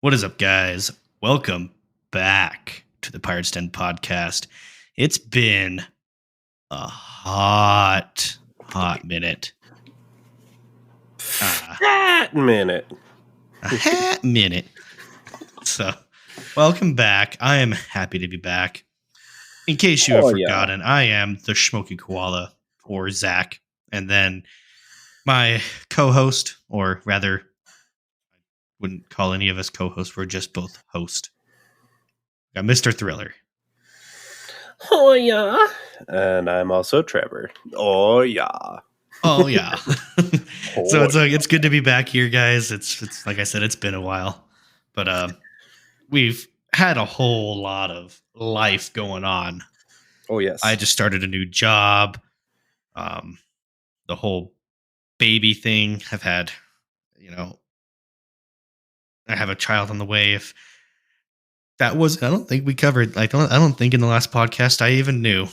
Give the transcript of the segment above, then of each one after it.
What is up, guys? Welcome back to the Pirates Den podcast. It's been a hot minute. That minute. A hot minute. So, welcome back. I am happy to be back. In case you have forgotten, I am the Smoky Koala, or Zach. And then my co-host, or rather, I wouldn't call any of us co-hosts. We're just both host. Got Mr. Thriller. Oh yeah. And I'm also Trevor. Oh yeah. Oh yeah. So it's good to be back here, guys. It's like I said, it's been a while. But we've had a whole lot of life going on. Oh yes. I just started a new job. The whole baby thing. I've had, I have a child on the way. If that was, I don't think we covered. I don't think in the last podcast I even knew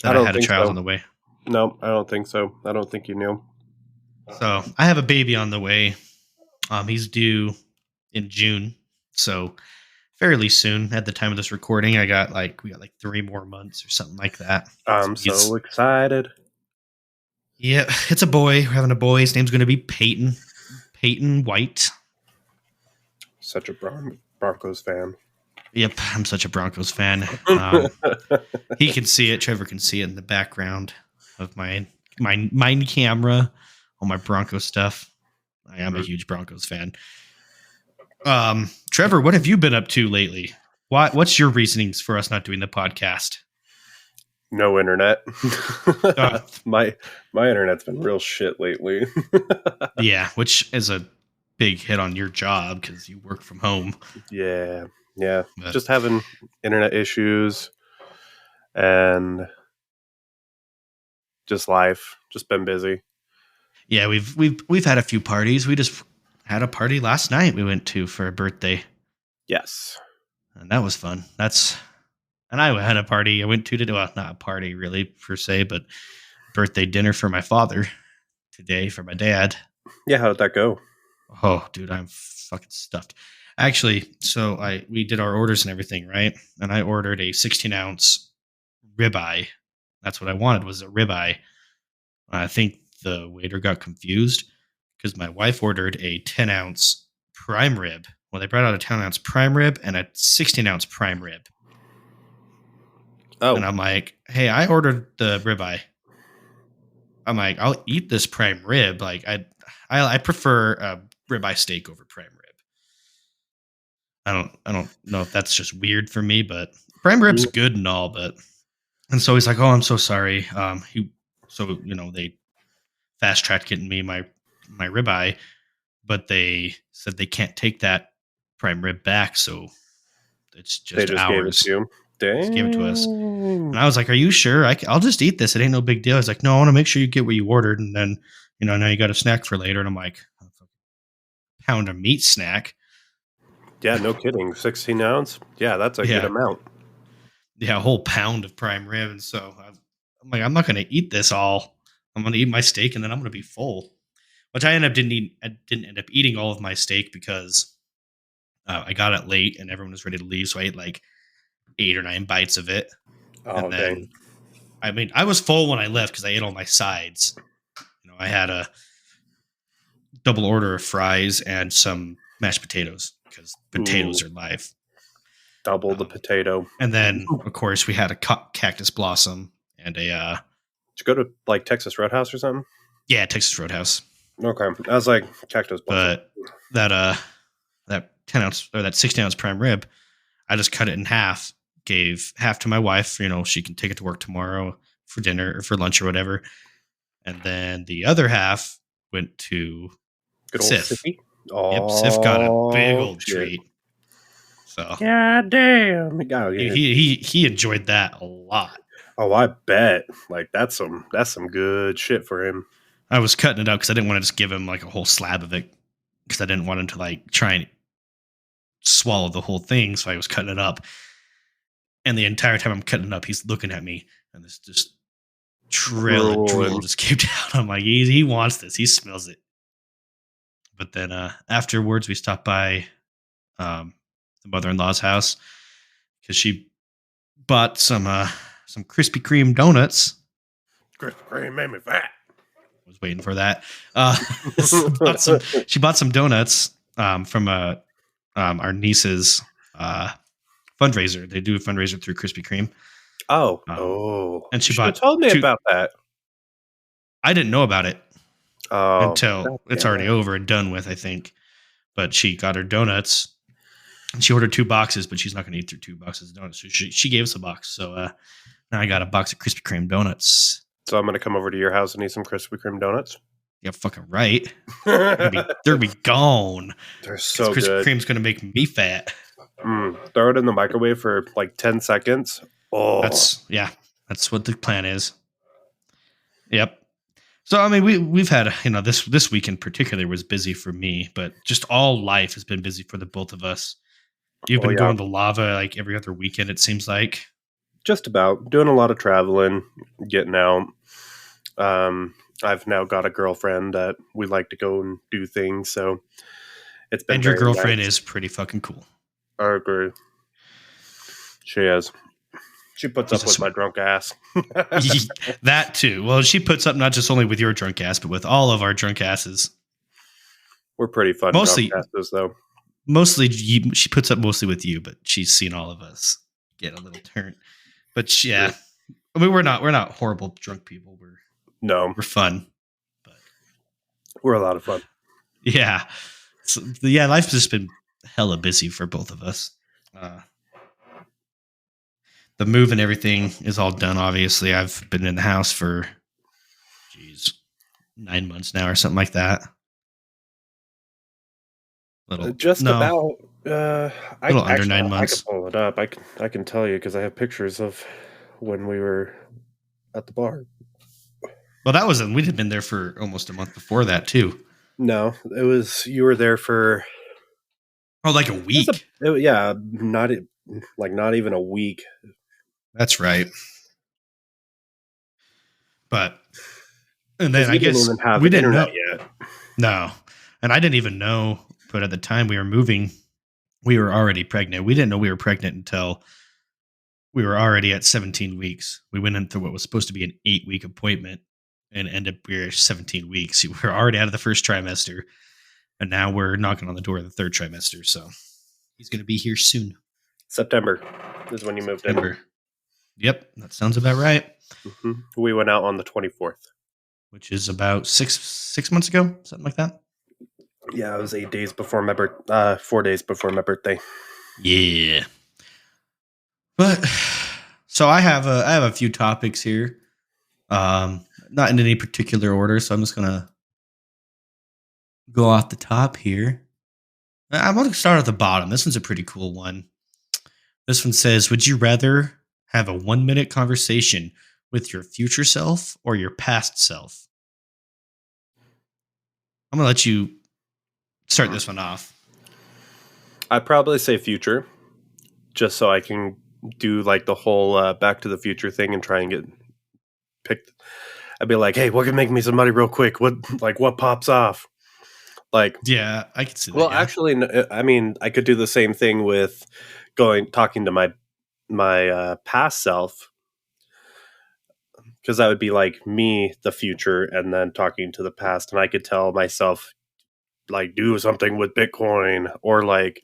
that I had a child on the way. No, I don't think so. I don't think you knew. So I have a baby on the way. He's due in June, so fairly soon. At the time of this recording, we got like 3 more months or something like that. I'm so excited. Yeah, it's a boy. We're having a boy. His name's going to be Peyton. Peyton White. Such a Broncos fan. Yep, I'm such a Broncos fan. He can see it. Trevor can see it in the background of my camera, all my Broncos stuff. I am a huge Broncos fan. Trevor, what have you been up to lately? What's your reasonings for us not doing the podcast? No internet. My internet's been real shit lately. Yeah, which is a big hit on your job because you work from home. Yeah. But just having internet issues and just life. Just been busy. Yeah, we've had a few parties. We just had a party last night we went to for a birthday. Yes. And that was fun. And I had a party I went to today. Well, not a party really per se, but birthday dinner for my father today for my dad. Yeah, how did that go? Oh, dude, I'm fucking stuffed. Actually, so we did our orders and everything, right? And I ordered a 16-ounce ribeye. That's what I wanted, was a ribeye. I think the waiter got confused because my wife ordered a 10-ounce prime rib. Well, they brought out a 10-ounce prime rib and a 16-ounce prime rib. Oh. And I'm like, hey, I ordered the ribeye. I'm like, I'll eat this prime rib. Like, I prefer a ribeye steak over prime rib. I don't know if that's just weird for me, but prime rib's good and all, and so he's like, oh, I'm so sorry. They fast tracked getting me my ribeye, but they said they can't take that prime rib back, so it's just ours. Gave it to you. Dang. Just gave it to us. And I was like, are you sure? I'll just eat this. It ain't no big deal. I was like, no, I want to make sure you get what you ordered, and then now you got a snack for later. And I'm like, a pound of meat snack. Yeah, no kidding. 16 ounce. Yeah, that's a good amount. Yeah, a whole pound of prime rib. And so I'm like, I'm not going to eat this all. I'm going to eat my steak and then I'm going to be full. Which I didn't end up eating all of my steak because I got it late and everyone was ready to leave. So I ate like 8 or 9 bites of it. Oh, and then, dang. I was full when I left because I ate all my sides. I had a double order of fries and some mashed potatoes because potatoes are life. Double the potato. And then, of course, we had a cactus blossom and a... Did you go to, like, Texas Roadhouse or something? Yeah, Texas Roadhouse. Okay. I was like, cactus blossom. But that 10-ounce or that 16-ounce prime rib, I just cut it in half, gave half to my wife. She can take it to work tomorrow for dinner or for lunch or whatever. And then the other half went to good old Sif. Oh, yep, Sif got a big old treat. So God damn. He enjoyed that a lot. Oh, I bet. Like that's some good shit for him. I was cutting it out because I didn't want to just give him like a whole slab of it because I didn't want him to like try and swallow the whole thing. So I was cutting it up. And the entire time I'm cutting it up, he's looking at me and this just trail of drool just came down. I'm like, he wants this. He smells it. But then afterwards, we stopped by the mother-in-law's house because she bought some Krispy Kreme donuts. Krispy Kreme made me fat. Was waiting for that. Uh, she bought some donuts from our niece's fundraiser. They do a fundraiser through Krispy Kreme. And she You should have bought told me two. about that. I didn't know about it Oh, until it's damn already it. over and done with, I think. But she got her donuts. And she ordered 2 boxes, but she's not going to eat through 2 boxes of donuts. So she gave us a box. So now I got a box of Krispy Kreme donuts. So I'm gonna come over to your house and eat some Krispy Kreme donuts. Yeah, fucking right. They're gonna be gone. They're so Krispy good. Kreme's gonna make me fat. Throw it in the microwave for like 10 seconds. Oh, That's what the plan is. Yep. So I mean, we've had this week in particular was busy for me, but just all life has been busy for the both of us. You've been going to lava like every other weekend, it seems like. just about doing a lot of traveling, getting out. I've now got a girlfriend that we like to go and do things. So it's been And your very girlfriend nice. is pretty fucking cool. I agree. She is. She puts She's up with my drunk ass. That too. Well, she puts up not just only with your drunk ass, but with all of our drunk asses. We're pretty fun Mostly- drunk asses, though. She puts up mostly with you, but she's seen all of us get a little turn. But yeah, I mean, we're not horrible drunk people. No, We're fun. But we're a lot of fun. yeah, so, yeah, life's just been hella busy for both of us. The move and everything is all done. Obviously, I've been in the house for 9 months now or something like that. About. I little under actually, 9 months. I can pull it up. I can tell you because I have pictures of when we were at the bar. Well, we'd have been there for almost a month before that too. No, it was you were there for like a week. not even a week. That's right. But and then I guess didn't even have we didn't know internet yet. No, and I didn't even know. But at the time we were moving, we were already pregnant. We didn't know we were pregnant until we were already at 17 weeks. We went into what was supposed to be an 8-week appointment and ended up we were 17 weeks. We were already out of the first trimester, and now we're knocking on the door of the third trimester. So he's going to be here soon. September is when you moved in. Yep, that sounds about right. Mm-hmm. We went out on the 24th, which is about six months ago, something like that. Yeah, it was 8 days before my 4 days before my birthday. Yeah, but so I have a few topics here, not in any particular order. So I'm just gonna go off the top here. I want to start at the bottom. This one's a pretty cool one. This one says, "Would you rather have a 1-minute conversation with your future self or your past self?" I'm gonna let you start this one off. I'd probably say future, just so I can do like the whole Back to the Future thing and try and get picked. I'd be like, "Hey, what can make me some money real quick? What pops off?" Like, yeah, I could see that. Well, yeah. actually, I mean, I could do the same thing with talking to my past self, because that would be like me, the future, and then talking to the past, and I could tell myself, like, do something with Bitcoin, or like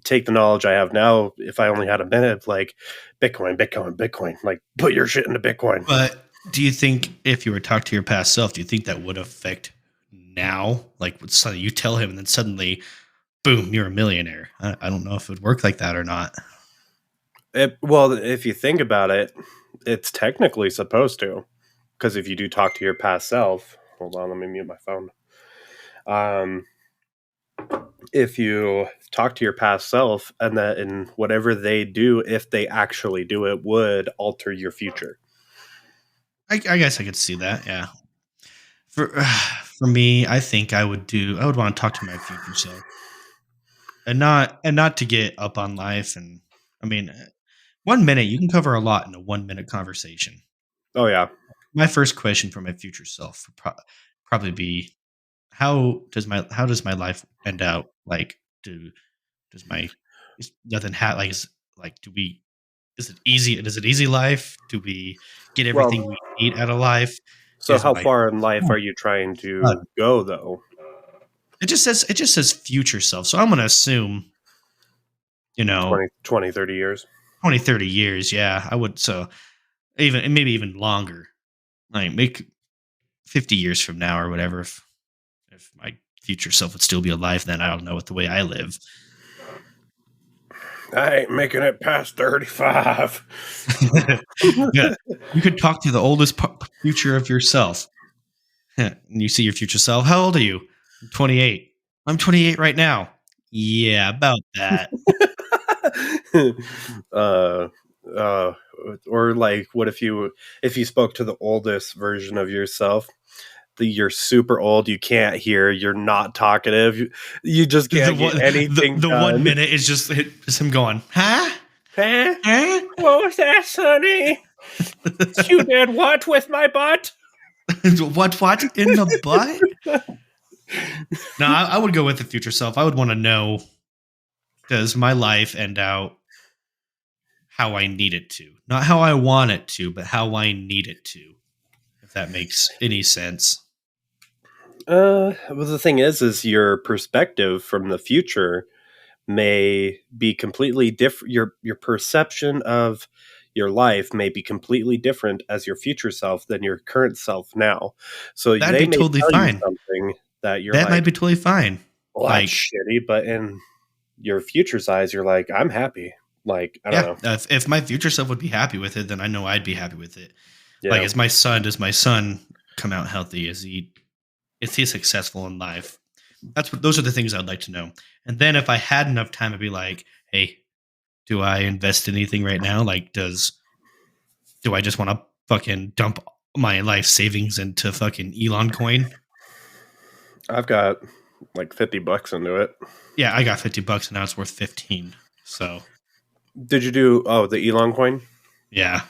take the knowledge I have now. If I only had a minute, like Bitcoin, like put your shit into Bitcoin. But do you think if you were to talk to your past self, do you think that would affect now? Like, suddenly you tell him, and then suddenly, boom, you're a millionaire. I don't know if it would work like that or not. Well, if you think about it, it's technically supposed to, because if you do talk to your past self, hold on, let me mute my phone. If you talk to your past self, and that in whatever they do, if they actually do it, would alter your future. I guess I could see that. Yeah. For me, I think I would want to talk to my future self, and not to get up on life. And I mean, 1 minute, you can cover a lot in a 1-minute conversation. Oh yeah. My first question for my future self would probably be, how does my life end out? Like, do Does my is nothing like is like do we is it easy? Is it easy life? Do we get Well, everything we need out of life? so Is how my far in life oh, are you trying God. to go, though? It just says future self. So I'm gonna assume, you know, 20, 30 years? 20, 30 years. Yeah, I would. So even maybe even longer. Like make 50 years from now or whatever. If my future self would still be alive, then I don't know what the way I live. I ain't making it past 35. Yeah, you could talk to the oldest future of yourself. And you see your future self. How old are you? I'm 28. I'm 28 right now. Yeah, about that. uh, uh, or like, what if you spoke to the oldest version of yourself? You're super old. You can't hear. You're not talkative. You just The can't get one, anything the 1 done. minute is just him going, huh? Huh? Huh? What was that, Sonny? You did what with my butt? What in the butt? No, I would go with the future self. I would want to know, does my life end out how I need it to? Not how I want it to, but how I need it to. If that makes any sense. Well, the thing is your perspective from the future may be completely different. Your perception of your life may be completely different as your future self than your current self now. So That'd they be may totally tell you fine. something that you're That might like, be totally fine. "Well, that's Like, shitty," but in your future's eyes, you're like, "I'm happy." Like, I don't yeah, know. if my future self would be happy with it, then I know I'd be happy with it. Like, Yeah. does my son come out healthy? Is he successful in life? Those are the things I'd like to know. And then if I had enough time, I'd be like, hey, do I invest in anything right now? Like, do I just want to fucking dump my life savings into fucking Elon coin? I've got like $50 into it. Yeah, I got $50 and now it's worth 15. So Did you do the Elon coin? yeah.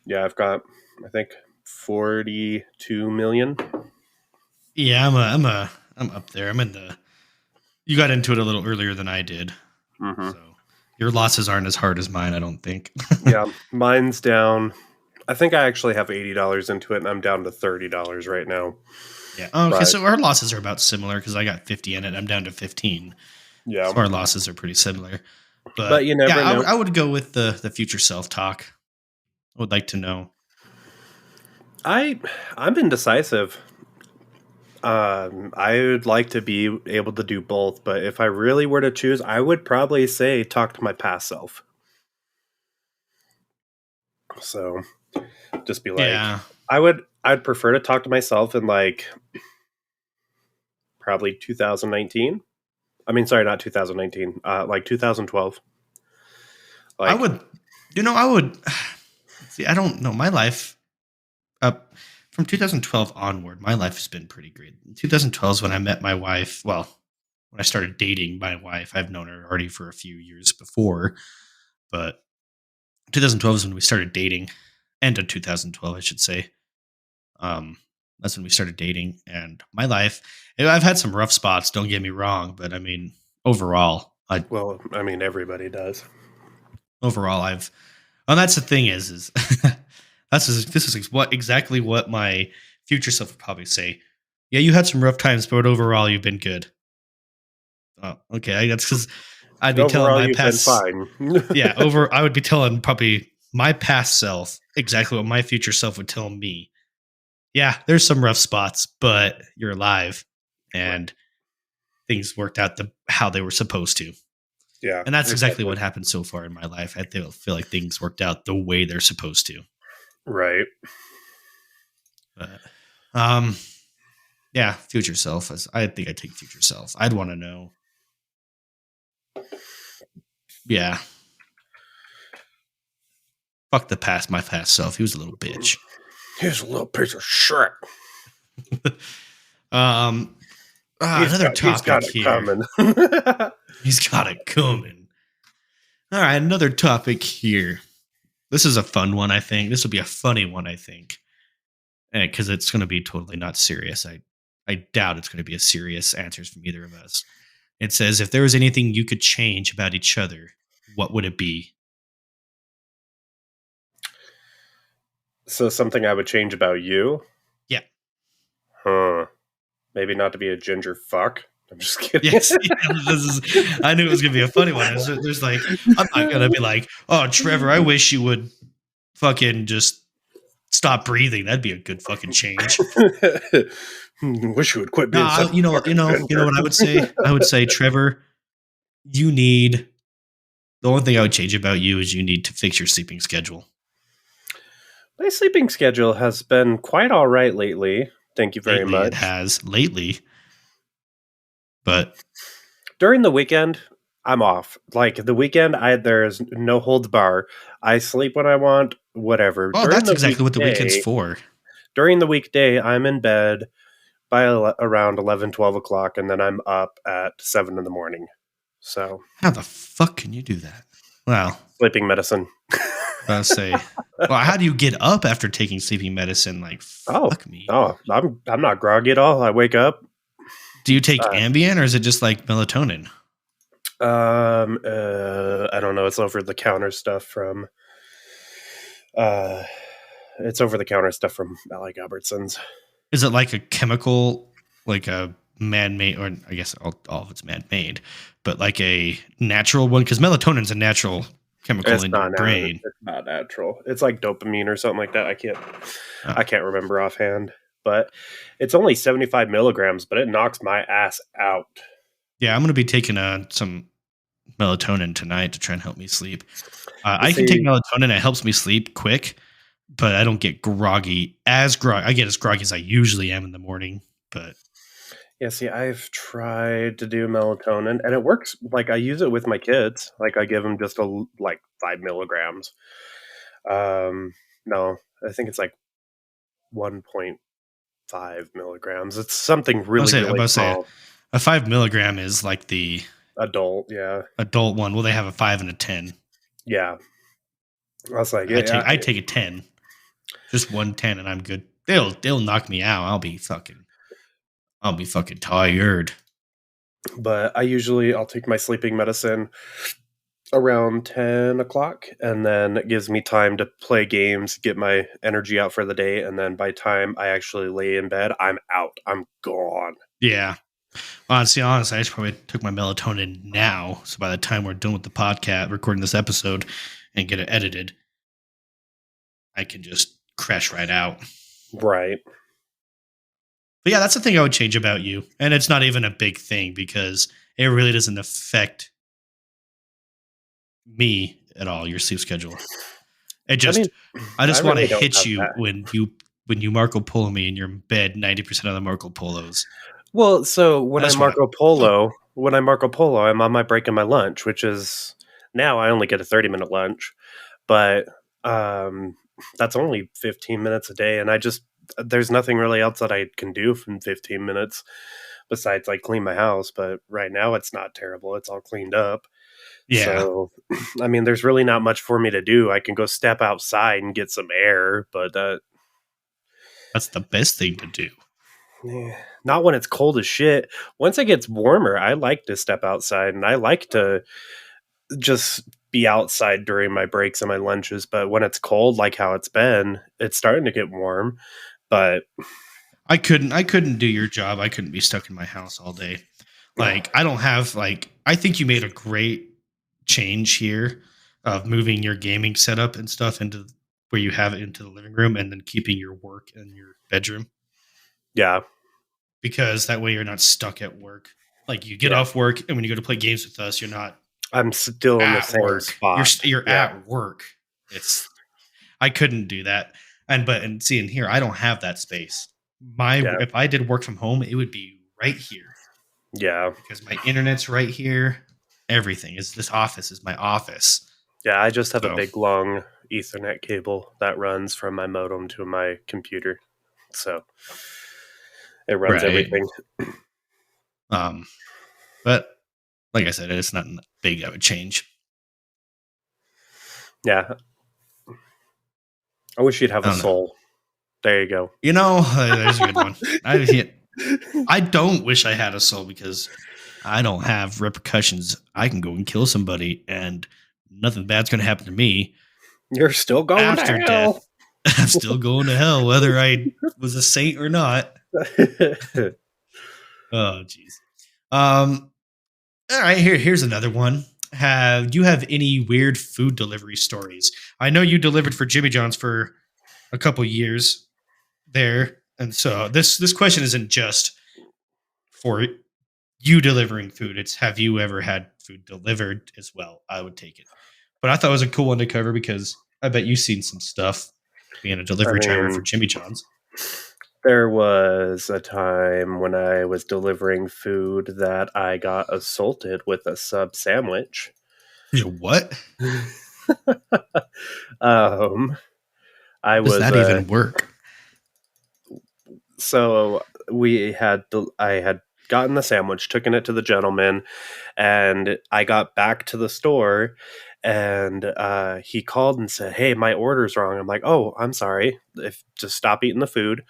Yeah, I've got I think 42 million. Yeah, I'm up there. You got into it a little earlier than I did. Mm-hmm. So your losses aren't as hard as mine, I don't think. Yeah, mine's down. I think I actually have $80 into it, and I'm down to $30 right now. Yeah. Oh, okay, But so our losses are about similar because I got 50 in it. I'm down to 15. yeah, So our losses are pretty similar. but But you yeah, never know. I would go with the future self talk. I would like to know. I'm indecisive. I would like to be able to do both, but if I really were to choose, I would probably say talk to my past self. So just be like, Yeah. I'd prefer to talk to myself in like probably 2019. I mean, sorry, not 2019. Like 2012. I Like, would, I would see, I don't know. My life up from 2012 onward, my life has been pretty great. 2012 is when I met my wife. Well, when I started dating my wife, I've known her already for a few years before, but 2012 is when we started dating. End of 2012, I should say. Um, that's when we started dating, and my life. I've had some rough spots. Don't get me wrong, but I mean, overall, well, I mean, everybody does. I've. And that's the thing is this is exactly what my future self would probably say. Yeah, you had some rough times, but overall, you've been good. Oh, okay. That's because I'd be telling Overall, my you've been past. fine. Yeah, I would be telling probably my past self exactly what my future self would tell me. Yeah, there's some rough spots, but you're alive and things worked out how they were supposed to. Yeah, And that's exactly exactly. what happened so far in my life. I feel like things worked out the way they're supposed to. Right. But, yeah, future self. I think I take future self. I'd want to know. Yeah, fuck the past. My past self. He was a little bitch. Here's a little piece of shit. um, another He's got topic it here. coming. He's got it coming. All right, another topic here. This is a fun one, I think. This will be a funny one, I think, because it's going to be totally not serious. I doubt it's going to be a serious answers from either of us. It says, if there was anything you could change about each other, what would it be? So something I would change about you? Yeah. Huh. Maybe not to be a ginger fuck. I'm just kidding. Yes. I knew it was going to be a funny one. There's like, I'm not going to be like, oh, Trevor, I wish you would fucking just stop breathing. That'd be a good fucking change. Wish you would quit being Nah, such you know what I would say? I would say, Trevor, you need, the only thing I would change about you is you need to fix your sleeping schedule. My sleeping schedule has been quite all right lately. Thank you very much. It has lately, but during the weekend, I'm off. Like the weekend, there's no holds bar. I sleep when I want, whatever. Oh, that's exactly what the weekend's for. During the weekday, I'm in bed by around 11, 12 o'clock, and then I'm up at 7 in the morning. So how the fuck can you do that? Well, sleeping medicine. I say, well, how do you get up after taking sleeping medicine? Like, fuck me. Oh, I'm not groggy at all. I wake up. Do you take Ambien or is it just like melatonin? I don't know. It's over the counter stuff from. It's over the counter stuff from like Albertsons. Is it like a chemical, like a man-made, or I guess all of it's man-made, but like a natural one? Because melatonin's a natural chemical in your brain. It's not natural. It's like dopamine or something like that. I can't remember offhand, but it's only 75 milligrams, but it knocks my ass out. Yeah, I'm going to be taking some melatonin tonight to try and help me sleep. I can take melatonin. It helps me sleep quick, but I don't get groggy. I get as groggy as I usually am in the morning, but yeah, see, I've tried to do melatonin, and it works. Like I use it with my kids. Like I give them just 5 milligrams. No, I think it's like 1.5 milligrams. It's something really small. A 5 milligram is like the adult one. Well, they have a 5 and a 10. Yeah, I was like, I take a 10, just 110, and I'm good. They'll knock me out. I'll be fucking tired. But I'll take my sleeping medicine around 10 o'clock, and then it gives me time to play games, get my energy out for the day, and then by the time I actually lay in bed, I'm out. I'm gone. Yeah. Honestly, I just probably took my melatonin now, so by the time we're done with the podcast, recording this episode, and get it edited, I can just crash right out. Right. But yeah, that's the thing I would change about you. And it's not even a big thing because it really doesn't affect me at all, your sleep schedule. I just want to hit you when you Marco Polo me and you're in bed 90% of the Marco Polos. Well, so when I Marco Polo, I'm on my break and my lunch, which is now I only get a 30-minute lunch, but that's only 15 minutes a day, and there's nothing really else that I can do in 15 minutes besides like clean my house. But right now it's not terrible; it's all cleaned up. Yeah. So, I mean, there's really not much for me to do. I can go step outside and get some air, but that's the best thing to do. Not when it's cold as shit. Once it gets warmer, I like to step outside and I like to just be outside during my breaks and my lunches. But when it's cold, like how it's been, it's starting to get warm. But I couldn't do your job. I couldn't be stuck in my house all day. Like I don't have I think you made a great change here of moving your gaming setup and stuff into where you have it into the living room and then keeping your work in your bedroom. Yeah. Because that way you're not stuck at work. Like you get off work and when you go to play games with us, you're not. I'm still in the same spot. You're at work. I couldn't do that. And seeing here, I don't have that space. If I did work from home, it would be right here. Yeah. Because my internet's right here. Everything this office is my office. Yeah, I just have a big long Ethernet cable that runs from my modem to my computer. So it runs everything. But like I said, it's not big of a change. Yeah. I wish you'd have a soul. There you go. There's a good one. I don't wish I had a soul because I don't have repercussions. I can go and kill somebody, and nothing bad's going to happen to me You're still going to after death. hell. I'm still going to hell, whether I was a saint or not. Oh, jeez. All right, here's another one. Do you have any weird food delivery stories? I know you delivered for Jimmy John's for a couple years there, and so this question isn't just for you delivering food. It's have you ever had food delivered as well? I would take it, but I thought it was a cool one to cover because I bet you've seen some stuff being a I delivery driver for mean, Jimmy John's. there was a time when I was delivering food that I got assaulted with a sub sandwich. You know, what? um, I How does was that even work? so I had gotten the sandwich, taken it to the gentleman, and I got back to the store, and he called and said, "Hey, my order's wrong." I'm like, "Oh, I'm sorry. If just stop eating the food,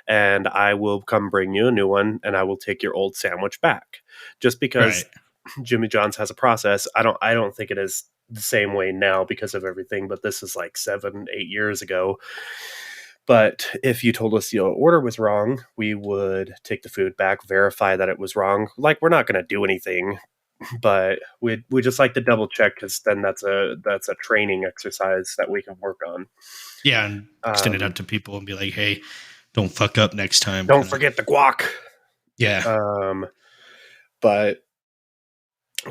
and I will come bring you a new one, and I will take your old sandwich back." Just because Right. Jimmy John's has a process, I don't think it is the same way now because of everything, but this is like 7, 8 years ago. But if you told us your order was wrong, we would take the food back, verify that it was wrong. Like, we're not going to do anything, but we just like to double check because then that's a training exercise that we can work on. Yeah, and extend it Um, out to people and be like, "Hey, don't fuck up next time." don't Kind of. forget the guac. Yeah. Um, but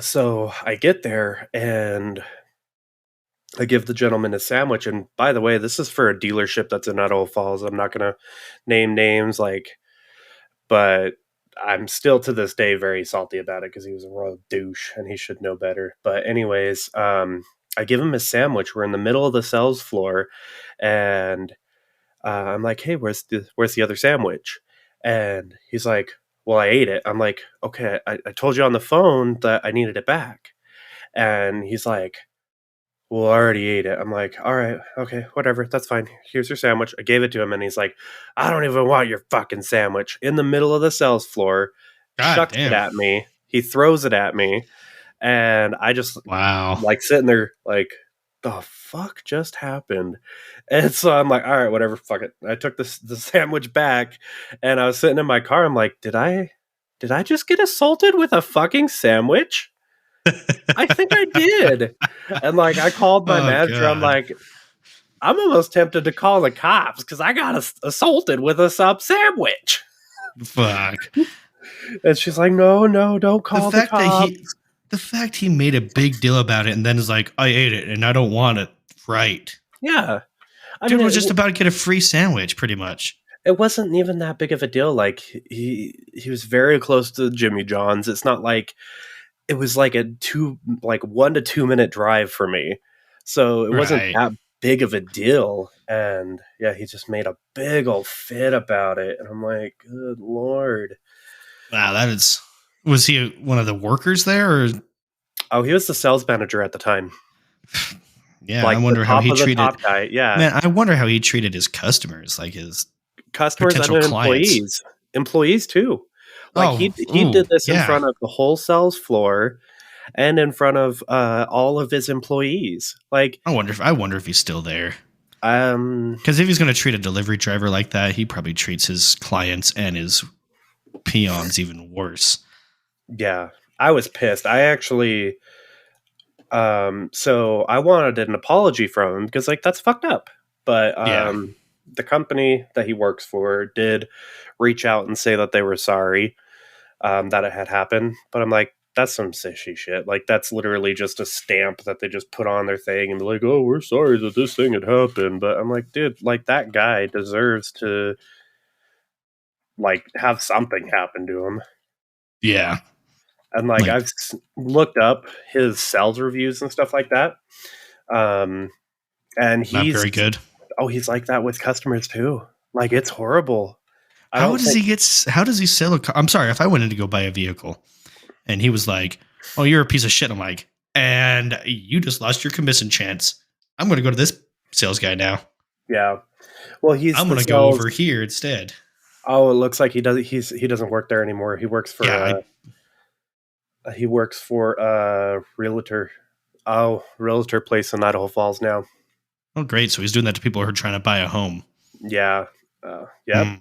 so I get there and I give the gentleman a sandwich. And by the way, this is for a dealership that's in Idaho Falls. I'm not going to name names, but I'm still to this day very salty about it because he was a royal douche and he should know better. But anyways, I give him a sandwich. We're in the middle of the sales floor, and I'm like, "Hey, where's the other sandwich?" And he's like, "Well, I ate it." I'm like, "Okay, I told you on the phone that I needed it back." And he's like, "Well, I already ate it." I'm like, "All right, okay, whatever, that's fine. Here's your sandwich." I gave it to him, and he's like, "I don't even want your fucking sandwich." In the middle of the sales floor, God chucks it damn. at me. He throws it at me, and I just Wow. like sitting there, like, the fuck just happened? And so I'm like, "All right, whatever, fuck it." I took the sandwich back, and I was sitting in my car. I'm like, "Did I just get assaulted with a fucking sandwich? I think I did." And like, I called my Oh manager. I'm god. like, I'm almost tempted to call the cops because I got assaulted with a sub sandwich. Fuck. And she's like, "No, no, don't The call the fact that cops." he made a big deal about it and then is like, "I ate it and I don't want it." Right. Yeah. I Dude mean, was just about to get a free sandwich, pretty much. it wasn't even that big of a deal. Like, he was very close to Jimmy John's. It's not like it was like a 1 to 2 minute drive for me. So it wasn't Right. that big of a deal. And yeah, he just made a big old fit about it. And I'm like, good Lord. Wow, that is. Was he one of the workers there, or Oh, he was the sales manager at the time. yeah? I Like the wonder how top he of the treated. top guy. Yeah. Man, I wonder how he treated his customers, like his Customers and potential clients. employees too. Like, Oh, he ooh, did this in yeah. front of the whole sales floor and in front of all of his employees. Like, I wonder if he's still there. um, Because if he's going to treat a delivery driver like that, he probably treats his clients and his peons even worse. yeah, I was pissed. I actually, so I wanted an apology from him because, like, that's fucked up. But Yeah, the company that he works for did reach out and say that they were sorry that it had happened. But I'm like, that's some sissy shit. Like, that's literally just a stamp that they just put on their thing and be like, "Oh, we're sorry that this thing had happened." But I'm like, dude, like, that guy deserves to, like, have something happen to him. yeah. And like, Like I've looked up his sales reviews and stuff like that. Um, and not very good. he's like that with customers too. Like, it's horrible. I How don't does think. he get? How does he sell a car? I'm sorry, if I went in to go buy a vehicle and he was like, "Oh, you're a piece of shit," I'm like, "And you just lost your commission chance. I'm going to go to this sales guy now. Yeah. Well, he's I'm the going to go sales. over here instead." Oh, it looks like he doesn't work there anymore. He works for Yeah, He works for realtor. Oh, realtor place in Idaho Falls now. Oh, great. So he's doing that to people who are trying to buy a home. Yeah. Yep. Mm.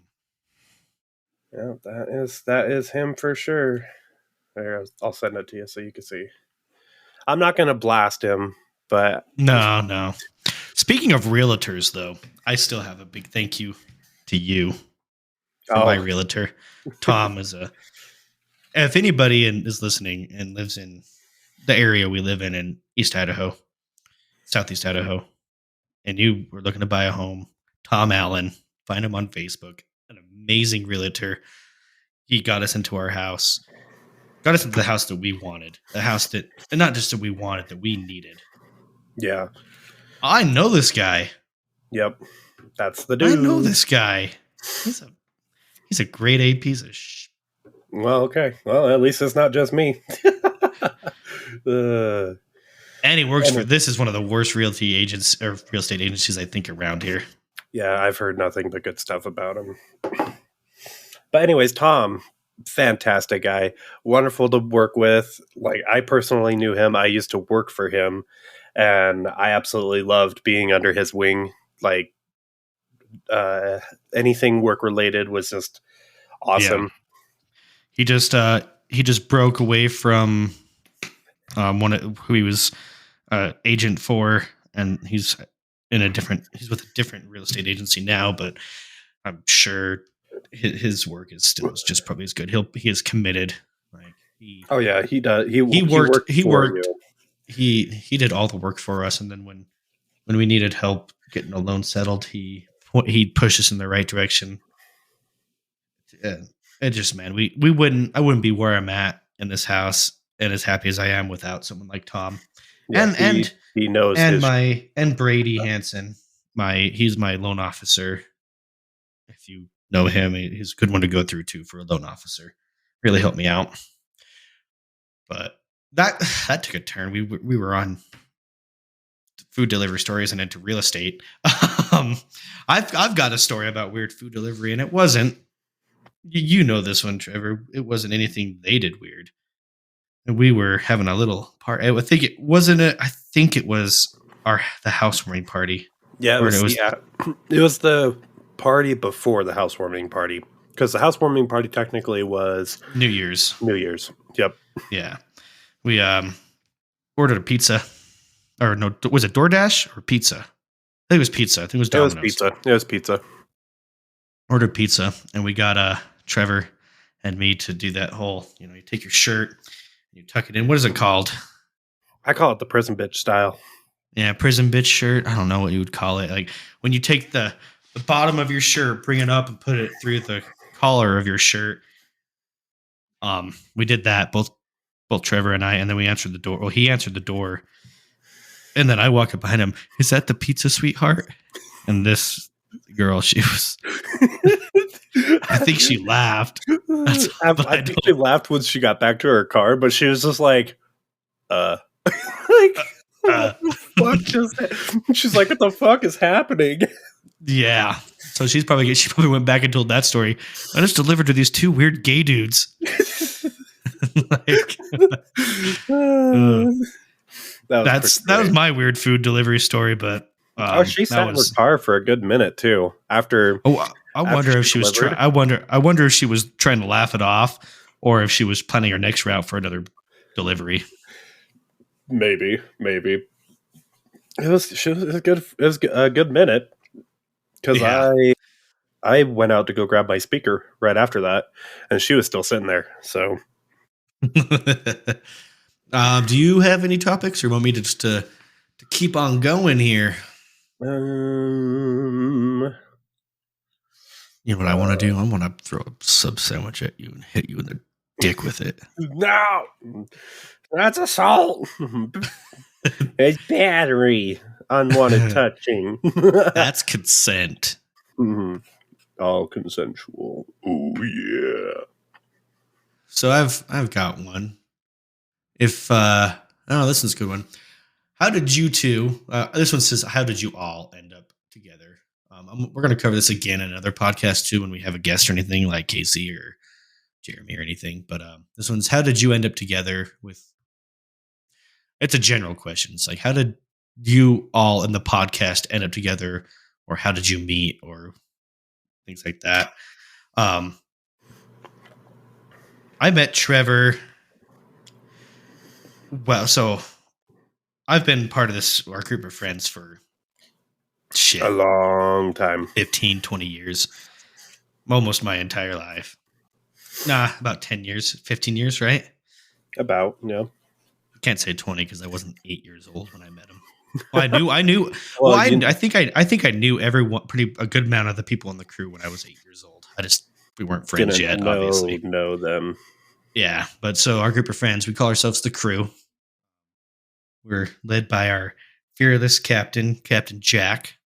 Yeah, that is him for sure. There, I'll send it to you so you can see. I'm not gonna blast him, but No, no. Speaking of realtors, though, I still have a big thank you to you for my realtor. Tom is a. If anybody is listening and lives in the area we live in East Idaho, Southeast Idaho, and you were looking to buy a home, Tom Allen, find him on Facebook. An amazing realtor. He got us into our house, got us into the house that we wanted, the house that, and not just that we wanted, that we needed. yeah, I know this guy. yep, that's the dude. I know this guy. He's a grade A piece of Well, okay. Well, at least it's not just me. And he works for, this is one of the worst realty agents or real estate agencies I think around here. Yeah, I've heard nothing but good stuff about him. But anyways, Tom, fantastic guy, wonderful to work with. Like, I personally knew him. I used to work for him, and I absolutely loved being under his wing. Like, anything work related was just awesome. Yeah. He just broke away from who he was agent for, and he's with a different real estate agency now, but I'm sure his work is still just probably as good. He is committed. Like he does. He worked. He did all the work for us, and then when we needed help getting a loan settled, he pushed us in the right direction. It just, man, I wouldn't be where I'm at in this house and as happy as I am without someone like Tom. Yeah, and he knows, and Brady Hansen, he's my loan officer. If you know him, he's a good one to go through too for a loan officer. Really helped me out. But that took a turn. We were on food delivery stories and into real estate. I've got a story about weird food delivery, and it wasn't. You know this one, Trevor. It wasn't anything they did weird. And we were having a little party. I think it wasn't it. I think it was the housewarming party. Yeah, it was the party before the housewarming party, because the housewarming party technically was New Year's. Yep. Yeah, we ordered a pizza, or no, was it DoorDash or pizza? I think it was pizza. I think it was Domino's. It was pizza. Ordered pizza, and we got Trevor and me to do that whole, you take your shirt, you tuck it in. What is it called? I call it the prison bitch style. Yeah, prison bitch shirt. I don't know what you would call it. Like when you take the bottom of your shirt, bring it up and put it through the collar of your shirt. We did that, both Trevor and I, and then we answered the door. Well, he answered the door, and then I walk up behind him. Is that the pizza, sweetheart? And this girl, she was. I think she laughed. I think she laughed when she got back to her car, but she was just like, what she's like, what the fuck is happening? Yeah. So she probably went back and told that story. I just delivered to these two weird gay dudes. That was my weird food delivery story, but she sat in her car for a good minute too. After I wonder if she was I wonder if she was trying to laugh it off, or if she was planning her next route for another delivery. Maybe. It was good. It was a good minute, because I went out to go grab my speaker right after that, and she was still sitting there. So, do you have any topics, or want me to just to keep on going here? You know what I want to do? I want to throw a sub sandwich at you and hit you in the dick with it. No, that's assault. It's battery. Unwanted touching. That's consent. Mm-hmm. All consensual. Oh yeah. So I've got one. If this one's a good one. How did you two? This one says, "How did you all end up together?" We're going to cover this again in another podcast too when we have a guest or anything like Casey or Jeremy or anything, but this one's how did you end up together with? It's a general question. It's like how did you all in the podcast end up together, or how did you meet, or things like that. I met Trevor. Well, so I've been part of our group of friends for a long time, 15, 20 years, almost my entire life. Nah, about 10 years, 15 years, right? About, yeah. I can't say 20 because I wasn't 8 years old when I met him. Well, I knew. Well, I think I knew everyone, a good amount of the people in the crew when I was 8 years old. We weren't friends yet, obviously. Know them. Yeah, but so our group of friends, we call ourselves the crew. We're led by our fearless captain, Captain Jack.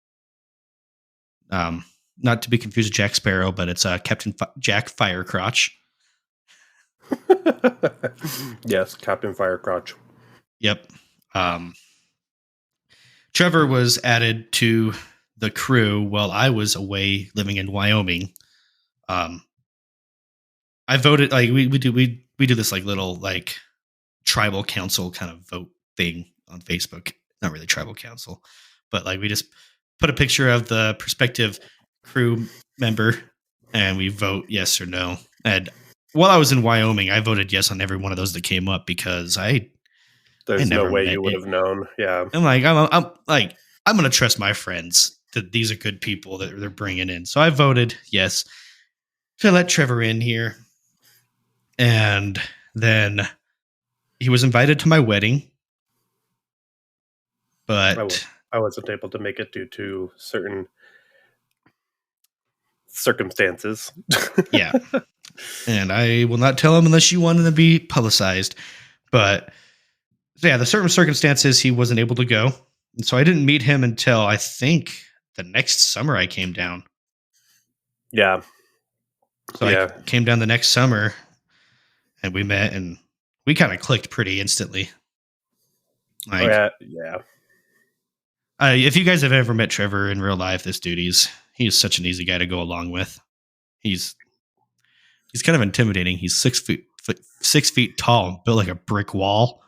Not to be confused with Jack Sparrow, but it's Captain Jack Firecrotch. Yes, Captain Firecrotch. Yep. Trevor was added to the crew while I was away living in Wyoming. I voted like we do this like little like tribal council kind of vote thing on Facebook. Not really tribal council, but like we just put a picture of the prospective crew member and we vote yes or no. And while I was in Wyoming, I voted yes on every one of those that came up because there's no way you would have known. Yeah. I'm going to trust my friends that these are good people that they're bringing in. So I voted yes to let Trevor in here. And then he was invited to my wedding. But I wasn't able to make it due to certain circumstances. Yeah. And I will not tell him unless you want him to be publicized. But yeah, the certain circumstances he wasn't able to go. And so I didn't meet him until I think the next summer I came down. Yeah. So I came down the next summer and we met and we kind of clicked pretty instantly. Like, yeah. If you guys have ever met Trevor in real life, this dude, he's such an easy guy to go along with. He's kind of intimidating. He's 6 feet tall, built like a brick wall.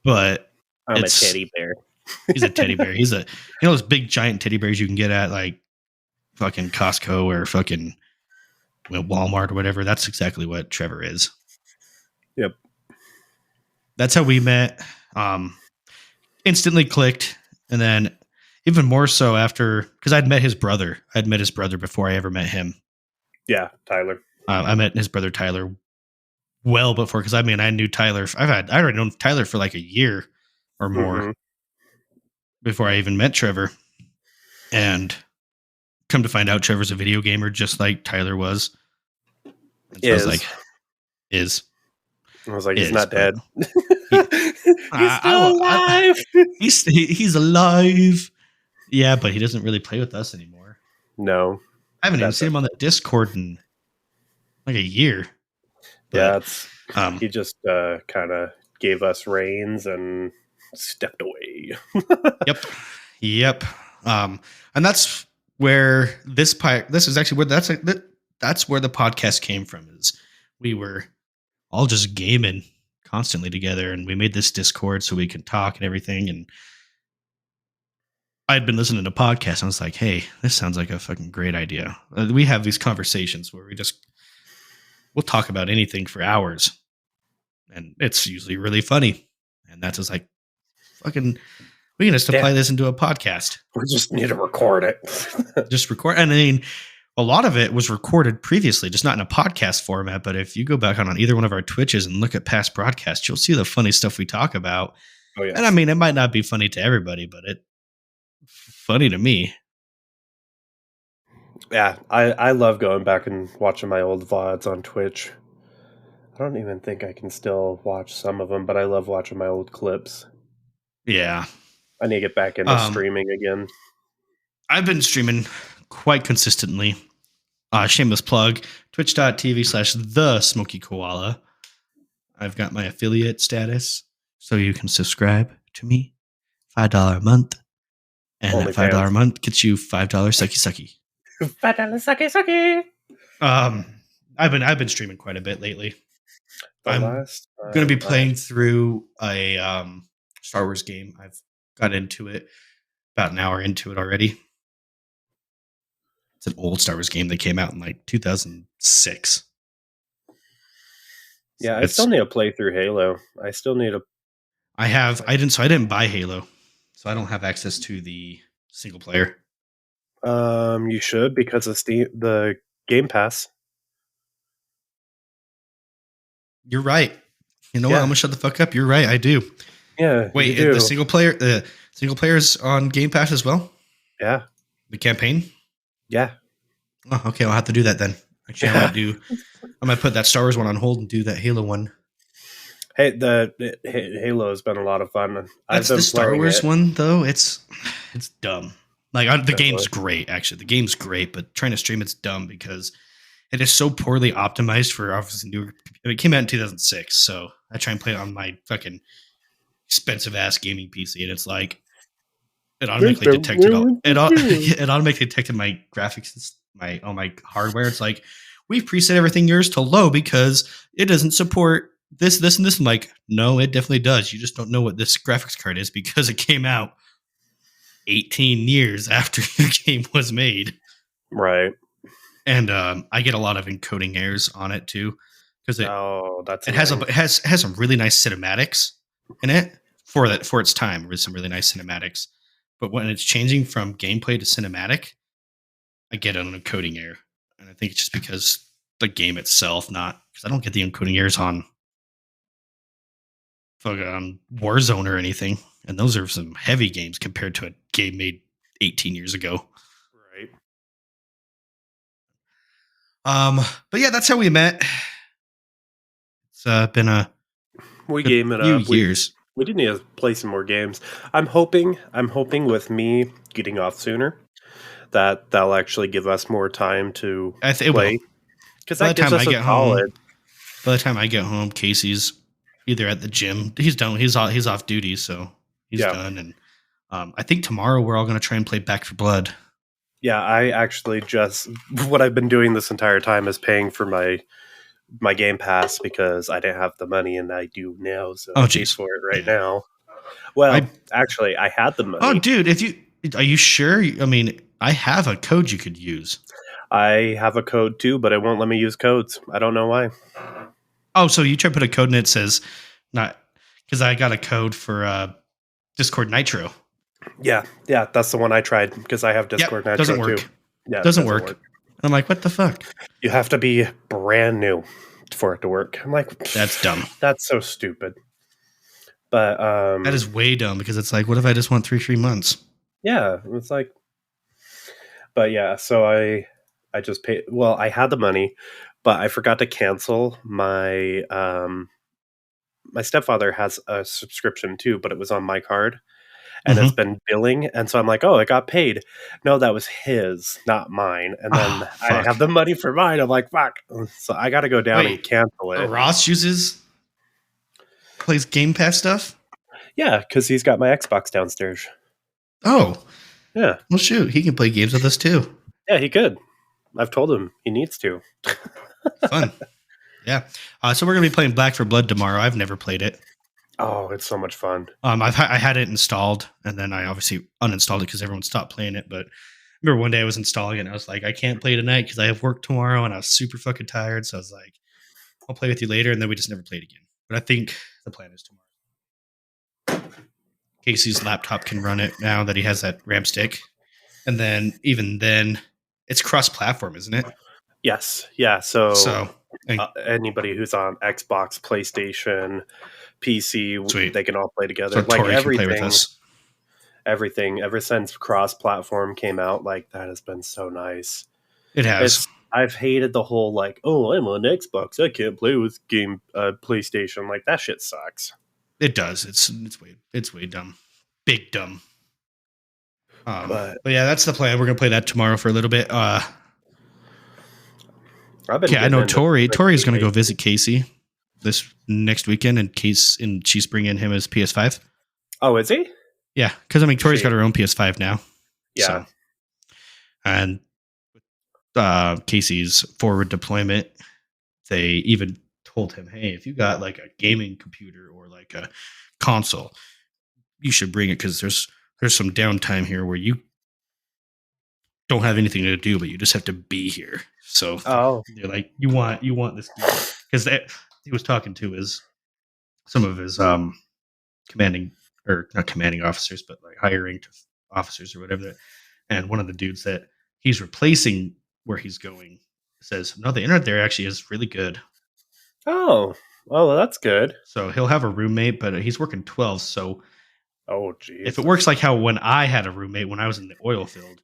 But I'm a teddy bear. He's a teddy bear. He's those big giant teddy bears you can get at like fucking Costco or fucking Walmart or whatever. That's exactly what Trevor is. Yep. That's how we met. Instantly clicked. And then even more so after, because I'd met his brother. I'd met his brother before I ever met him. Yeah, Tyler. I met his brother Tyler well before, because I knew Tyler. I already known Tyler for like a year or more before I even met Trevor. And come to find out, Trevor's a video gamer just like Tyler was. So I was like, he's not dead. He's still alive. He's alive. Yeah, but he doesn't really play with us anymore. No. I haven't even seen him on the Discord in like a year. But, he just kind of gave us reins and stepped away. Yep. And that's where that's where the podcast came from. Is we were all just gaming constantly together, and we made this Discord so we could talk and everything. And I'd been listening to podcasts, and I was like, "Hey, this sounds like a fucking great idea." We have these conversations where we'll talk about anything for hours, and it's usually really funny. And that's just like, fucking, we can just apply this into a podcast. We just need to record it. Just record. And I mean, a lot of it was recorded previously, just not in a podcast format. But if you go back on either one of our Twitches and look at past broadcasts, you'll see the funny stuff we talk about. Oh, yes. And I mean, it might not be funny to everybody, but it's funny to me. Yeah, I love going back and watching my old VODs on Twitch. I don't even think I can still watch some of them, but I love watching my old clips. Yeah. I need to get back into streaming again. I've been streaming quite consistently. Shameless plug, twitch.tv/thesmokykoala. I've got my affiliate status, so you can subscribe to me. $5 a month. And that $5 a month gets you $5 sucky sucky. $5 sucky sucky. I've been streaming quite a bit lately. The I'm last gonna be time I playing through a Star Wars game. I've got into it about an hour into it already. It's an old Star Wars game that came out in like 2006. So yeah, I still it's need to play through Halo. I still need to. I didn't buy Halo, so I don't have access to the single player. You should because of the Game Pass. You're right. You know what? I'm Yeah, gonna shut the fuck up. You're right. I do. yeah, you Wait, do. the single player's on Game Pass as well. Yeah, The campaign. yeah, Oh, okay. I'll have to do that then. Actually, yeah. I might put that Star Wars one on hold and do that Halo one. Hey, Halo has been a lot of fun. I've That's the been Star playing Wars it. one though. It's dumb. Like the game's Definitely. great. Actually, the game's great, but trying to stream it's dumb because it is so poorly optimized for obviously newer. It came out in 2006, so I try and play it on my fucking expensive ass gaming PC, and it's like it automatically detected all it automatically detected my graphics, my hardware. It's like we've preset everything yours to low because it doesn't support this, and this. I'm like, no, it definitely does. You just don't know what this graphics card is because it came out 18 years after your game was made. Right. And I get a lot of encoding errors on it too because Oh, that's it has annoying. has some really nice cinematics in it for its time. There's some really nice cinematics, but when it's changing from gameplay to cinematic, I get an encoding error, and I think it's just because the game itself, not because I don't get the encoding errors on Warzone or anything, and those are some heavy games compared to a game made 18 years ago. Right. But yeah, that's how we met. It's been a We good game it few up. years. We do need to play some more games. I'm hoping with me getting off sooner that that'll actually give us more time to It will. play because By the that gives time I us a get home, solid. Casey's either at the gym. He's done. He's off duty, so he's Yeah. done. And I think tomorrow we're all going to try and play Back for Blood. Yeah, I actually just what I've been doing this entire time is paying for my Game Pass because I didn't have the money and I do now, so Oh, I paid jeez. for it right Yeah. now. Well, I actually, I had the Oh, money. dude, are you sure? I mean, I have a code you could use. I have a code too, but it won't let me use codes. I don't know why. Oh, so you try to put a code in it says not because I got a code for Discord Nitro. Yeah, that's the one I tried because I have Discord Nitro doesn't work. too. Yeah, it Doesn't work. I'm like, what the fuck? You have to be brand new for it to work. I'm like, That's dumb. That's so stupid. But That is way dumb because it's like, what if I just want 3 free months? yeah, it's like, but yeah, so I just paid. Well, I had the money, but I forgot to cancel my my stepfather has a subscription too, but it was on my card and it's been billing, and so I'm like, oh, it got paid. No, that was his, not mine. And then Oh, I fuck. have the money for mine. I'm like, fuck. So I got to go down and Wait, cancel it. Ross plays Game Pass stuff? Yeah, because he's got my Xbox downstairs. Oh, Yeah, well, shoot, he can play games with us too. yeah, he could. I've told him he needs to. Fun. Yeah. So we're gonna be playing Black for Blood tomorrow. I've never played it. Oh, it's so much fun. I had it installed, and then I obviously uninstalled it because everyone stopped playing it. But I remember one day I was installing it, and I was like, I can't play tonight because I have work tomorrow, and I was super fucking tired. So I was like, I'll play with you later, and then we just never played again. But I think the plan is tomorrow. Casey's laptop can run it now that he has that RAM stick, and then even then, it's cross-platform, isn't it? Yes, yeah. So and anybody who's on Xbox, PlayStation, PC, Sweet. they can all play together. so Like Tori can play with everything, us. everything. Ever since cross-platform came out, like that has been so nice. It has. I've hated the whole like, oh, I'm on Xbox, I can't play with PlayStation. Like that shit sucks. It does. It's way dumb. Big dumb. But yeah, that's the plan. We're gonna play that tomorrow for a little bit. I've been Okay, I know into Tori's gonna go visit Casey this next weekend, and she's bringing him his PS5. Oh, is he? Yeah, because I mean, Tori's Sweet. got her own PS5 now. Yeah. So, and Casey's forward deployment, they even told him, "Hey, if you got like a gaming computer or like a console, you should bring it because there's some downtime here where you don't have anything to do, but you just have to be here." So Oh, they're like, "You want this because he was talking to his some of his commanding or not commanding officers, but like hiring officers or whatever. And one of the dudes that he's replacing where he's going says, "No, the internet there actually is really good." oh, well, that's good. So he'll have a roommate, but he's working 12. So Oh, if it jeez. works like how when I had a roommate when I was in the oil field,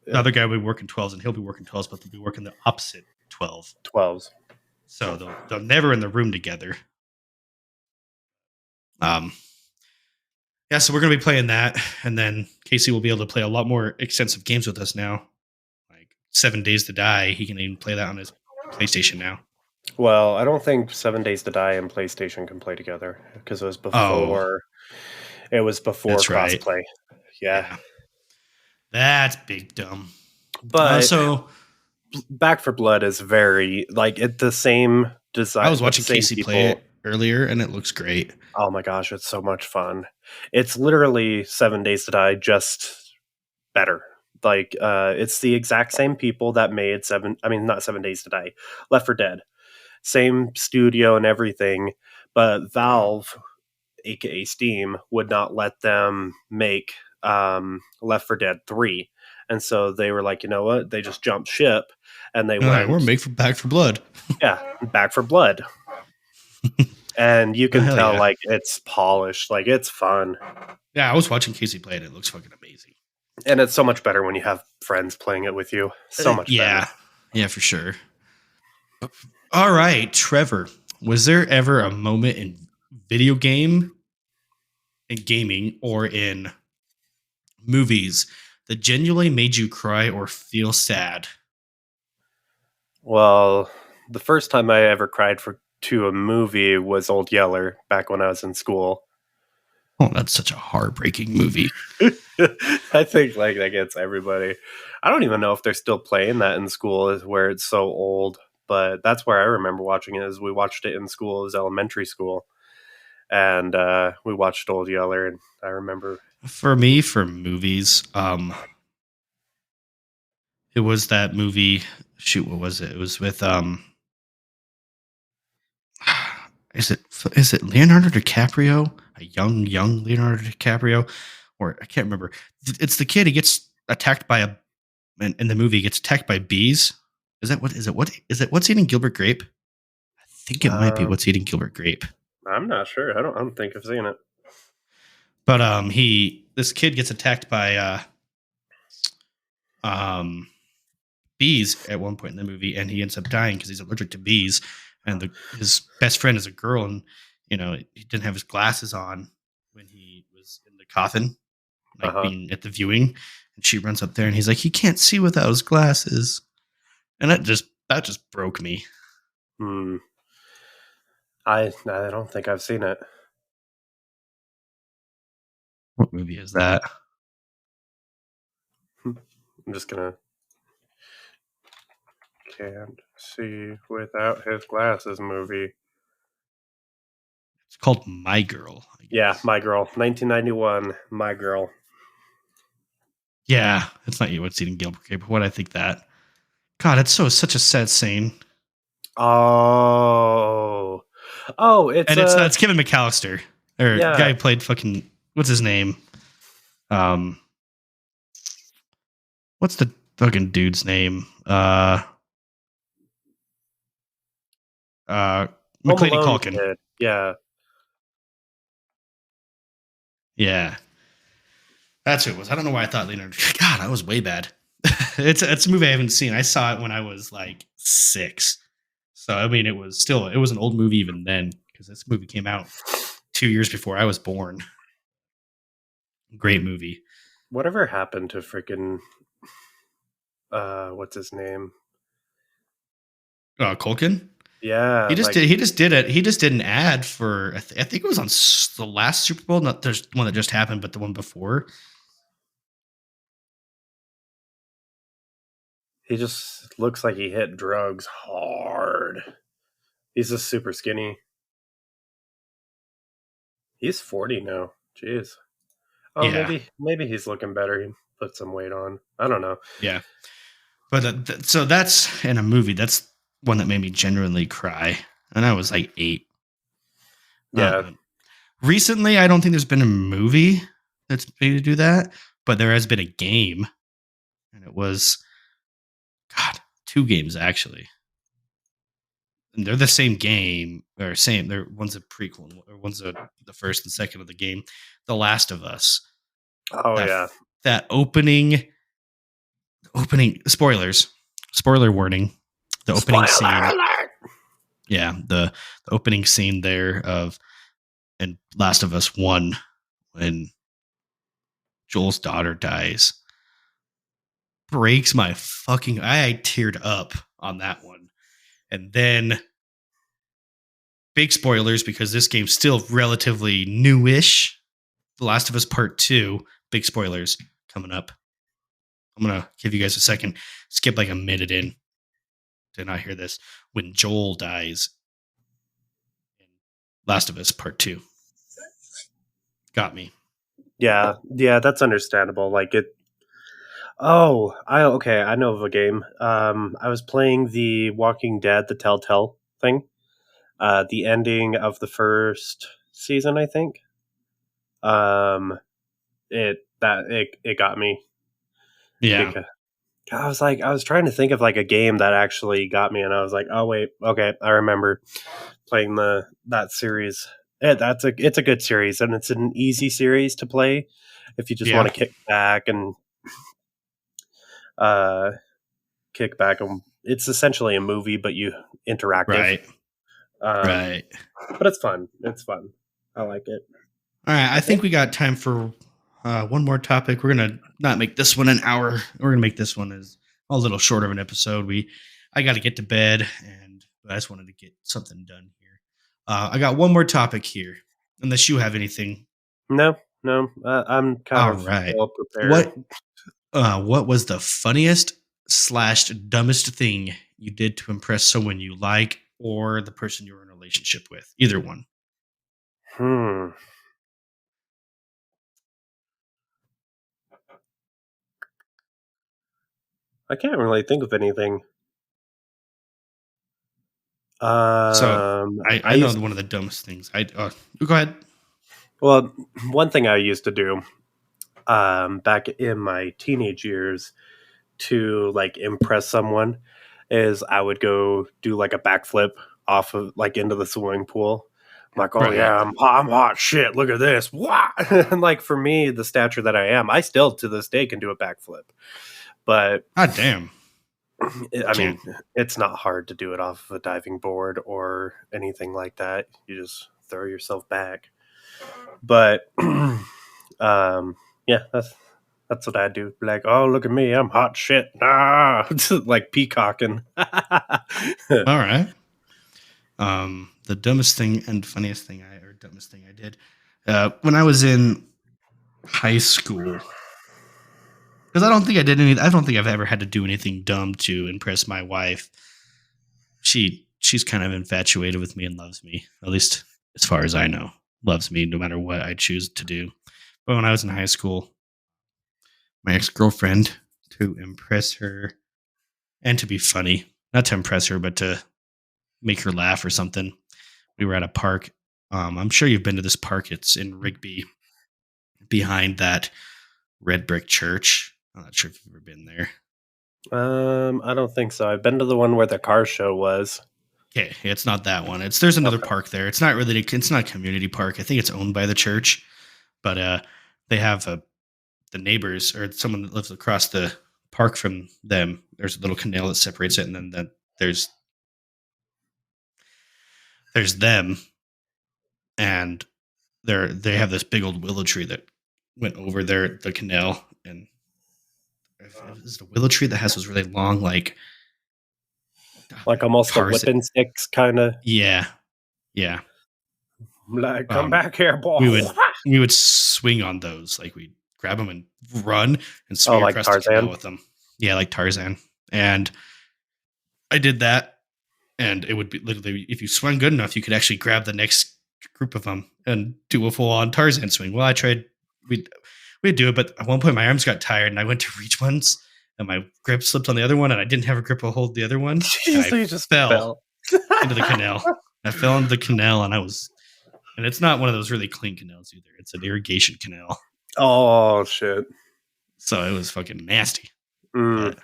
the other guy will be working 12s and he'll be working 12s, but they'll be working the opposite 12. 12s. So they're never in the room together. Um, yeah, so we're gonna be playing that, and then Casey will be able to play a lot more extensive games with us now. Like 7 Days to Die, he can even play that on his PlayStation now. Well, I don't think 7 Days to Die and PlayStation can play together because Oh, it was before that's right. crossplay. Yeah. Yeah, that's big dumb. But So Back for Blood is very like it the same I design, was the watching same Casey play people. it earlier, and it looks great. Oh my gosh, it's so much fun. It's literally 7 Days to Die, just better. Like, it's the exact same people that made not 7 Days to Die, Left for Dead. Same studio and everything, but Valve, aka Steam, would not let them make Left for Dead 3. And so they were like, you know what? They just jumped ship and they All right, we're went, made for Back for Blood. yeah, Back for Blood. And you Oh can hell tell yeah! like it's polished, like it's fun. Yeah, I was watching Casey play it. It looks fucking amazing. And it's so much better when you have friends playing it with you. So much better. Yeah, yeah, for sure. All right, Trevor. Was there ever a moment in video game in gaming or in movies that genuinely made you cry or feel sad? Well, the first time I ever cried for to a movie was Old Yeller back when I was in school. Oh, that's such a heartbreaking movie. I think like that gets everybody. I don't even know if they're still playing that in school is where it's so old, but that's where I remember watching it is we watched it in school, it was elementary school. And we watched Old Yeller and I remember For me, for movies, it was that movie. Shoot, what was it? It was with is it Leonardo DiCaprio? A young Leonardo DiCaprio, or I can't remember. It's the kid. He gets attacked by a in the movie. He gets attacked by bees. Is that what? Is it what? Is it What's Eating Gilbert Grape? I think it might be um, What's Eating Gilbert Grape. I'm not sure. I don't think I've seen it. But he this kid gets attacked by um bees at one point in the movie, and he ends up dying because he's allergic to bees. And his best friend is a girl, and he didn't have his glasses on when he was in the coffin, like Uh-huh. being at the viewing. And she runs up there, and he's like, he can't see without his glasses, and that just broke me. Hmm. I don't think I've seen it. What movie is that? I'm just gonna can't see without his glasses movie. It's called My Girl, I Yeah, guess. My Girl, 1991. My Girl. Yeah, it's not you. What's Eating Gilbert Grape? But what I think that. God, it's such a sad scene. Oh, oh, it's And it's Kevin McAllister, or the yeah. guy who played fucking what's his name? Um, what's the fucking dude's name? Uh, Home McLeany Alone Culkin. kid. Yeah, Yeah, that's who it was. I don't know why I thought Leonardo. God, that was way bad. It's a movie I haven't seen. I saw it when I was like 6. So I mean, it was an old movie even then because this movie came out 2 years before I was born. Great movie. whatever happened to freaking what's his name? Culkin. Yeah, like He just did it. He just did an ad for. I think it was on the last Super Bowl. Not there's one that just happened, but the one before. he just looks like he hit drugs hard. He's just super skinny. He's 40 now. Jeez. Oh, Yeah, maybe he's looking better. He put some weight on. I don't know. yeah. But so that's in a movie. That's one that made me genuinely cry, and I was like 8. Yeah. Recently, I don't think there's been a movie that's made to do that, but there has been a game, and it was God, 2 games actually. And they're the same game, or same. They're one's a prequel, or one's the first and second of the game. The Last of Us. Oh That yeah. that opening spoiler warning. The opening Spoiler scene, alert! yeah, the opening scene there of in Last of Us 1 when Joel's daughter dies breaks my fucking. I teared up on that one, and then big spoilers because this game's still relatively newish. The Last of Us Part 2, big spoilers coming up. I'm going to give you guys a second, skip like a minute in to not hear this. When Joel dies in Last of Us Part 2. Got me. Yeah, that's understandable. Like it. Oh, I know of a game. I was playing the Walking Dead, the Telltale thing. The ending of the first season, I think. Um, it got me Yeah. because I was trying to think of like a game that actually got me, and I was like, oh wait, okay, I remember playing that series. It's a good series, and it's an easy series to play if you just want Yeah. to uh, kick back, and it's essentially a movie, but you interactive. Right. Um, Right. but it's fun. It's fun. I like it. All right. I Okay. think we got time for one more topic. We're going to not make this one an hour. We're going to make this one as a little shorter of an episode. I got to get to bed, and I just wanted to get something done here. I got one more topic here, unless you have anything. No, I'm kind All of right. well prepared. What was the funniest slash dumbest thing you did to impress someone you like or the person you were in a relationship with? Either one. Hmm. I can't really think of anything. So I I know used one of the dumbest things. Go ahead. well, one thing I used to do back in my teenage years to like impress someone is I would go do like a backflip off of like into the swimming pool. I'm like, oh Right. yeah, I'm hot shit. Look at this. What? And like for me, the stature that I am, I still to this day can do a backflip. But God damn. I mean, Can't. it's not hard to do it off of a diving board or anything like that. You just throw yourself back. But yeah, that's what I do. Like, oh, look at me, I'm hot shit. Ah, like peacocking. All right. The dumbest thing and funniest thing dumbest thing I did when I was in high school. Because I don't think I've ever had to do anything dumb to impress my wife. She's kind of infatuated with me and loves me, at least as far as I know. Loves me no matter what I choose to do. But when I was in high school, my ex-girlfriend, to impress her and to be funny, not to impress her, but to make her laugh or something. We were at a park. I'm sure you've been to this park. It's in Rigby, behind that red brick church. I'm not sure if you've ever been there. I don't think so. I've been to the one where the car show was. Okay, it's not that one. There's another Okay. park there. It's not a community park. I think it's owned by the church, but they have the neighbors or someone that lives across the park from them. There's a little canal that separates it, and then there's them, and they have this big old willow tree that went over the canal, and is it a willow tree that has those really long Like almost a Tarzan. whipping sticks kind of. Yeah. Like, come back here, boy. We would swing on those, like we'd grab them and run and swing Like across the canal Tarzan. with them. Yeah, like Tarzan. And I did that, and it would be literally, if you swung good enough, you could actually grab the next group of them and do a full on Tarzan swing. Well, I tried, we'd do it, but at one point my arms got tired and I went to reach once and my grip slipped on the other one and I didn't have a grip to hold the other one. And So I you just fell into the canal. I fell into the canal and and it's not one of those really clean canals either. It's an irrigation canal. Oh shit. So it was fucking nasty. Mm.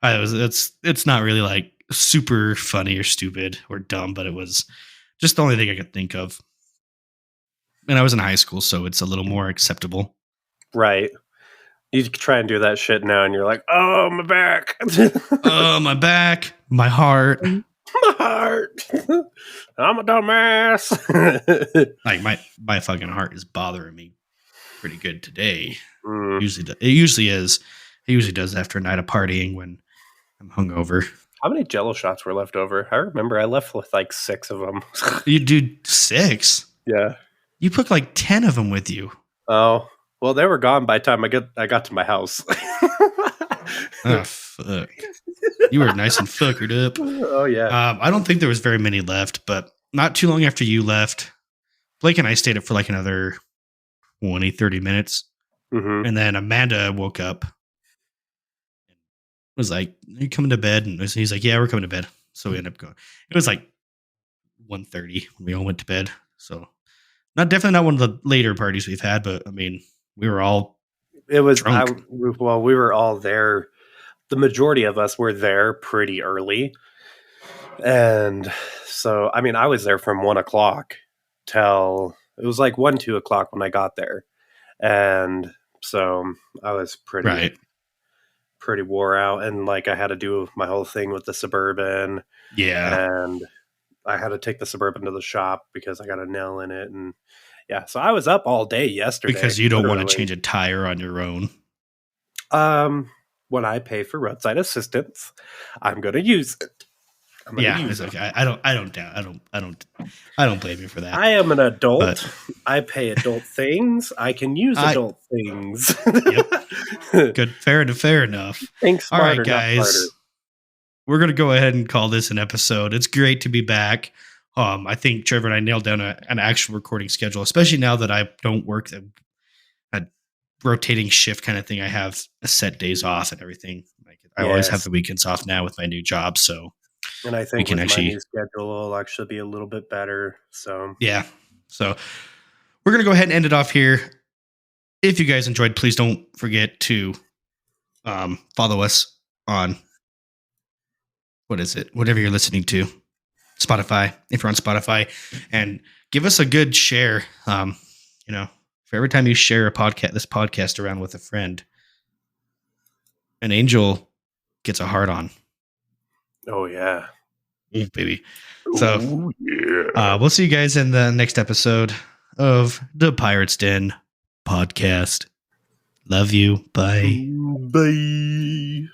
It's not really like super funny or stupid or dumb, but it was just the only thing I could think of. And I was in high school, so it's a little more acceptable. Right. You try and do that shit now, and you're like, "Oh, my back, Oh, my back, my heart, my heart. I'm a dumbass." like my fucking heart is bothering me pretty good today. Mm. It usually is. It usually does after a night of partying when I'm hungover. How many Jello shots were left over? I remember I left with like 6 of them. You do 6? Yeah. You put like 10 of them with you. Oh, well, they were gone by the time I got to my house. Oh, fuck. You were nice and fuckered up. Oh, yeah. I don't think there was very many left, but not too long after you left, Blake and I stayed up for like another 20, 30 minutes. Mm-hmm. And then Amanda woke up. Was like, "Are you coming to bed?" And he's like, "Yeah, we're coming to bed." So we ended up going. It was like 1:30 when we all went to bed. So definitely not one of the later parties we've had, but I mean, we were all It was drunk. we were all there. The majority of us were there pretty early, and so I mean, I was there from 1:00 till it was like 1-2 o'clock when I got there, and so I was pretty wore out, and like I had to do my whole thing with the Suburban. Yeah. And I had to take the Suburban to the shop because I got a nail in it. And yeah, so I was up all day yesterday. Because you don't want to change a tire on your own. When I pay for roadside assistance, I'm going to use it. I don't blame you for that. I am an adult. I pay adult things. I can use adult things. Yep. Good. Fair enough. Thanks. All right, guys. We're going to go ahead and call this an episode. It's great to be back. I think Trevor and I nailed down an actual recording schedule, especially now that I don't work a rotating shift kind of thing. I have a set days off and everything. Like I always have the weekends off now with my new job. So, and I think my new schedule will actually be a little bit better. So, yeah. So we're going to go ahead and end it off here. If you guys enjoyed, please don't forget to follow us on whatever you're listening to, Spotify, if you're on Spotify, and give us a good share. For every time you share this podcast around with a friend, an angel gets a heart on. Oh yeah. Ooh, baby. So we'll see you guys in the next episode of the Pirates Den podcast. Love you. Bye. Bye.